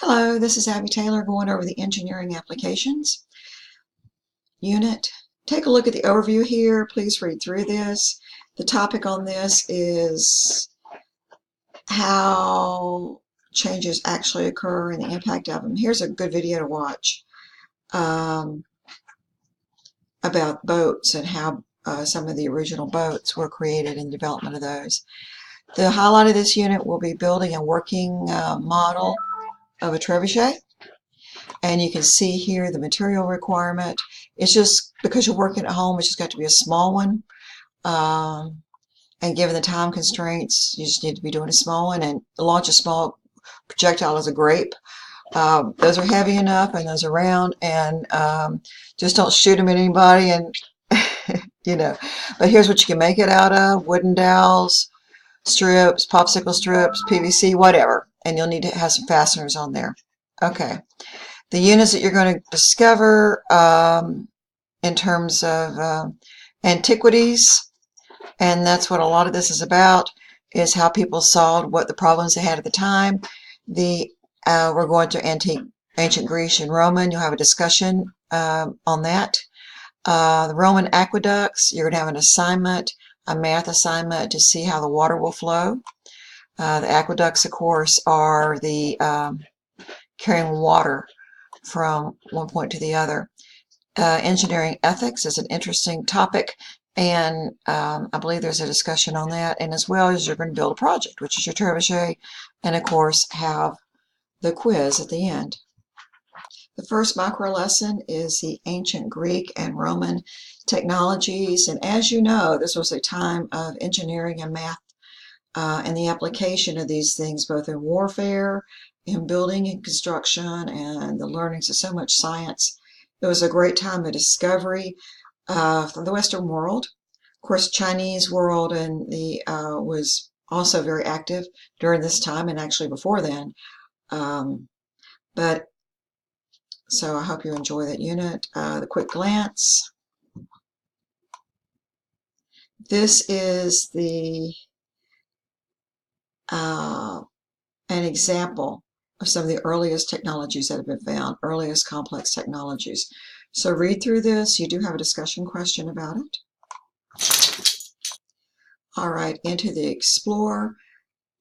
Hello, this is Abbie Taylor going over the Engineering Applications unit. Take a look at the overview here. Please read through this. The topic on this is how changes actually occur and the impact of them. Here's a good video to watch about boats and how some of the original boats were created and development of those. The highlight of this unit will be building a working model of a trebuchet. And you can see here the material requirement. It's just because you're working at home, it's just got to be a small one. And given the time constraints, you just need to be doing a small one. And launch a small projectile as a grape. Those are heavy enough and those are round. And just don't shoot them at anybody. And you know. But here's what you can make it out of: wooden dowels, strips, popsicle strips, PVC, whatever. And you'll need to have some fasteners on there. Okay. The units that you're going to discover in terms of antiquities, and that's what a lot of this is about, is how people solved what the problems they had at the time. We're going to ancient Greece and Roman. You'll have a discussion on that. The Roman aqueducts, you're going to have an assignment, a math assignment to see how the water will flow. The aqueducts, of course, are the carrying water from one point to the other. Engineering ethics is an interesting topic, and I believe there's a discussion on that, and as well as you're going to build a project, which is your trebuchet, and of course have the quiz at the end. The first micro lesson is the ancient Greek and Roman technologies, and as you know, this was a time of engineering and math and the application of these things both in warfare, in building and construction, and the learnings of so much science. It was a great time of discovery from the Western world. Of course, Chinese world and was also very active during this time and actually before then. So I hope you enjoy that unit. The quick glance. This is an example of some of the earliest technologies that have been found, earliest complex technologies. So read through this. You do have a discussion question about it. All right, into the Explore.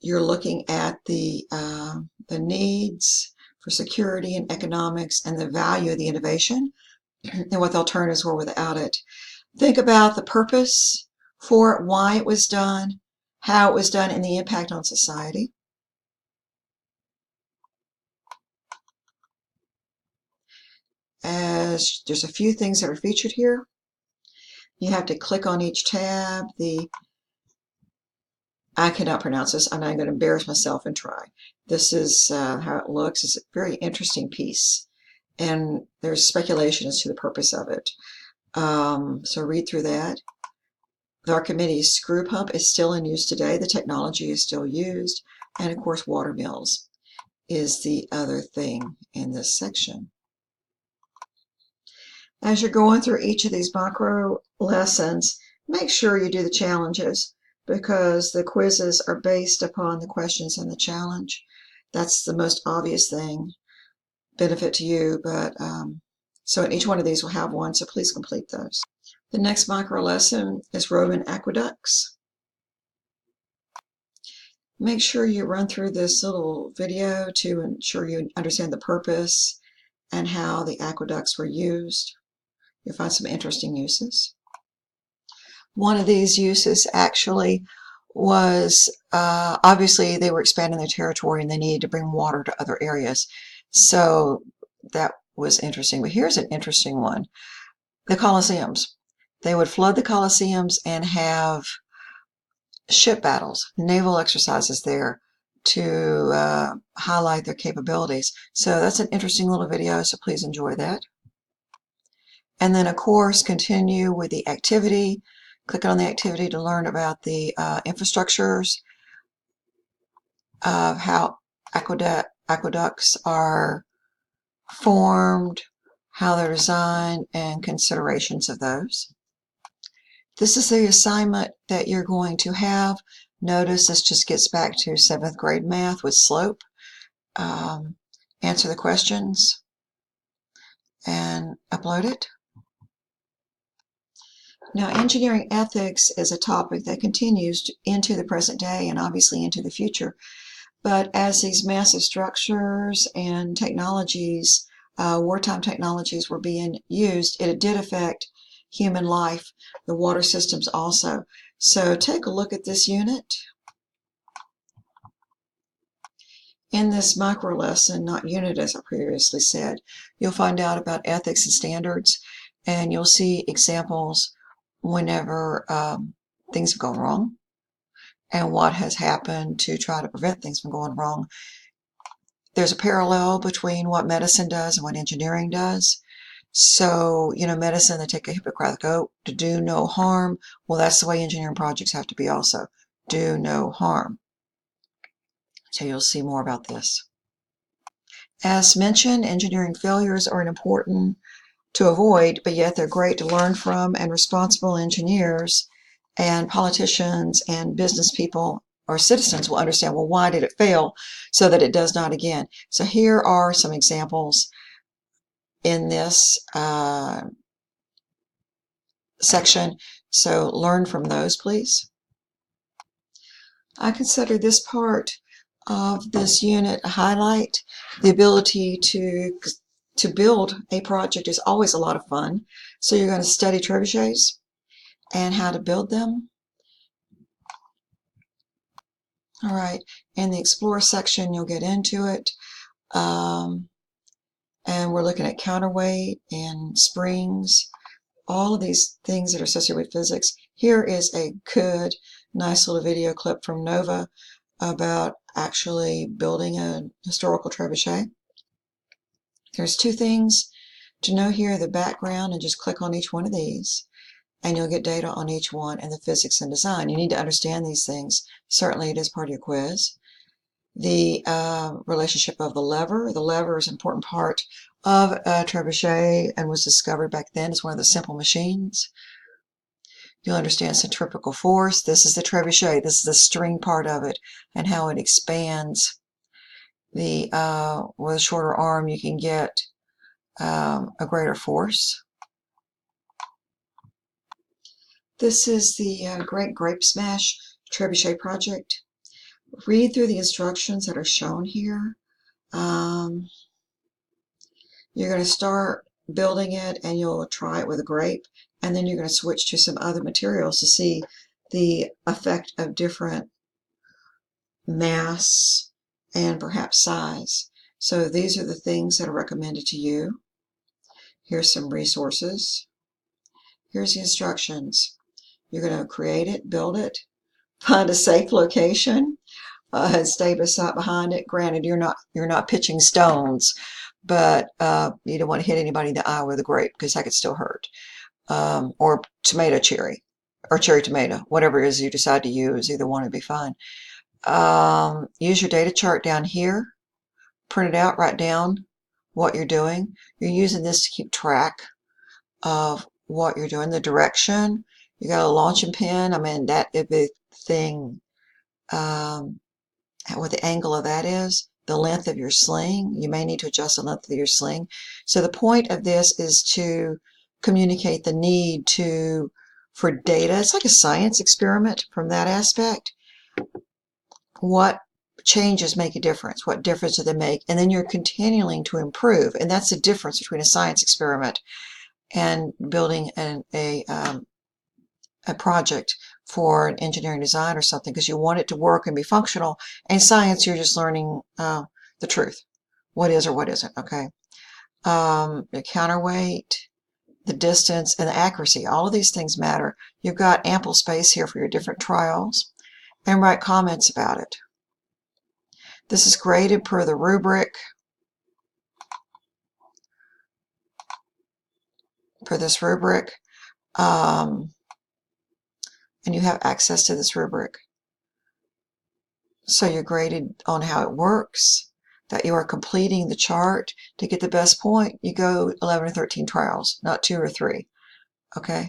You're looking at the needs for security and economics and the value of the innovation and what the alternatives were without it. Think about the purpose for it, why it was done, how it was done, and the impact on society. As there's a few things that are featured here. You have to click on each tab. I cannot pronounce this. I'm not going to embarrass myself and try. This is how it looks. It's a very interesting piece, and there's speculation as to the purpose of it. So read through that. The Archimedes screw pump is still in use today. The technology is still used, and of course, water mills is the other thing in this section. As you're going through each of these micro lessons, make sure you do the challenges because the quizzes are based upon the questions in the challenge. That's the most obvious thing, benefit to you, but so in each one of these will have one, so please complete those. The next micro lesson is Roman aqueducts. Make sure you run through this little video to ensure you understand the purpose and how the aqueducts were used. You'll find some interesting uses. One of these uses actually was, obviously they were expanding their territory and they needed to bring water to other areas. So that was interesting. But here's an interesting one. The Colosseums. They would flood the Colosseums and have ship battles, naval exercises there to highlight their capabilities. So that's an interesting little video, so please enjoy that. And then, of course, continue with the activity. Click on the activity to learn about the infrastructures of how aqueducts are formed, how they're designed, and considerations of those. This is the assignment that you're going to have. Notice this just gets back to 7th grade math with slope. answer the questions, and upload it. Now, engineering ethics is a topic that continues into the present day and obviously into the future. But as these massive structures and technologies, wartime technologies were being used, it did affect human life, the water systems also. So take a look at this unit. In this micro lesson, not unit as I previously said, you'll find out about ethics and standards, and you'll see examples whenever things have gone wrong and what has happened to try to prevent things from going wrong. There's a parallel between what medicine does and what engineering does. So, medicine, they take a Hippocratic oath to do no harm. Well, that's the way engineering projects have to be also. Do no harm. So you'll see more about this. As mentioned, engineering failures are important to avoid, but yet they're great to learn from, and responsible engineers and politicians and business people or citizens will understand, well, why did it fail, so that it does not again. So here are some examples in this section. So learn from those, please. I consider this part of this unit a highlight. The ability to build a project is always a lot of fun. So you're going to study trebuchets and how to build them. All right, in the Explore section, you'll get into it. And we're looking at counterweight and springs, all of these things that are associated with physics. Here is a good, nice little video clip from Nova about actually building a historical trebuchet. There's two things to know here, the background, and just click on each one of these, and you'll get data on each one and the physics and design. You need to understand these things. Certainly it is part of your quiz. The relationship of the lever. The lever is an important part of a trebuchet and was discovered back then as one of the simple machines. You'll understand centrifugal force. This is the trebuchet. This is the string part of it and how it expands. With a shorter arm, you can get a greater force. This is the Great Grape Smash Trebuchet project. Read through the instructions that are shown here. You're going to start building it and you'll try it with a grape, and then you're going to switch to some other materials to see the effect of different mass and perhaps size. So these are the things that are recommended to you. Here's some resources. Here's the instructions. You're going to create it, build it, find a safe location, and stay behind it. Granted, you're not pitching stones, but you don't want to hit anybody in the eye with a grape because that could still hurt. Or tomato cherry, or cherry tomato, whatever it is you decide to use, either one would be fine. Use your data chart down here. Print it out, write down what you're doing. You're using this to keep track of what you're doing, the direction. You got a launching pin. I mean, that is the thing, what the angle of that is, the length of your sling. You may need to adjust the length of your sling. So the point of this is to communicate the need for data. It's like a science experiment from that aspect. What changes make a difference? What difference do they make? And then you're continuing to improve. And that's the difference between a science experiment and building a project for an engineering design or something, because you want it to work and be functional. And science, you're just learning the truth. What is or what isn't, okay? The counterweight, the distance, and the accuracy. All of these things matter. You've got ample space here for your different trials, and write comments about it. This is graded per the rubric. For this rubric. And you have access to this rubric. So you're graded on how it works, that you are completing the chart. To get the best point, you go 11 or 13 trials, not 2 or 3. Okay?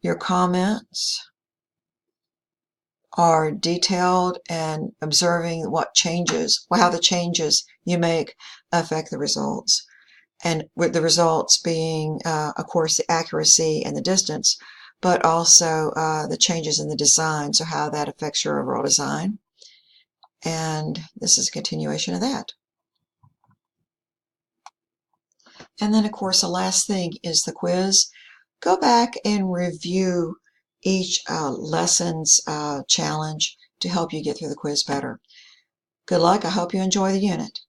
Your comments are detailed and observing what changes, how the changes you make affect the results. And with the results being, of course, the accuracy and the distance, but also the changes in the design, so how that affects your overall design. And this is a continuation of that. And then, of course, the last thing is the quiz. Go back and review each lesson's challenge to help you get through the quiz better. Good luck. I hope you enjoy the unit.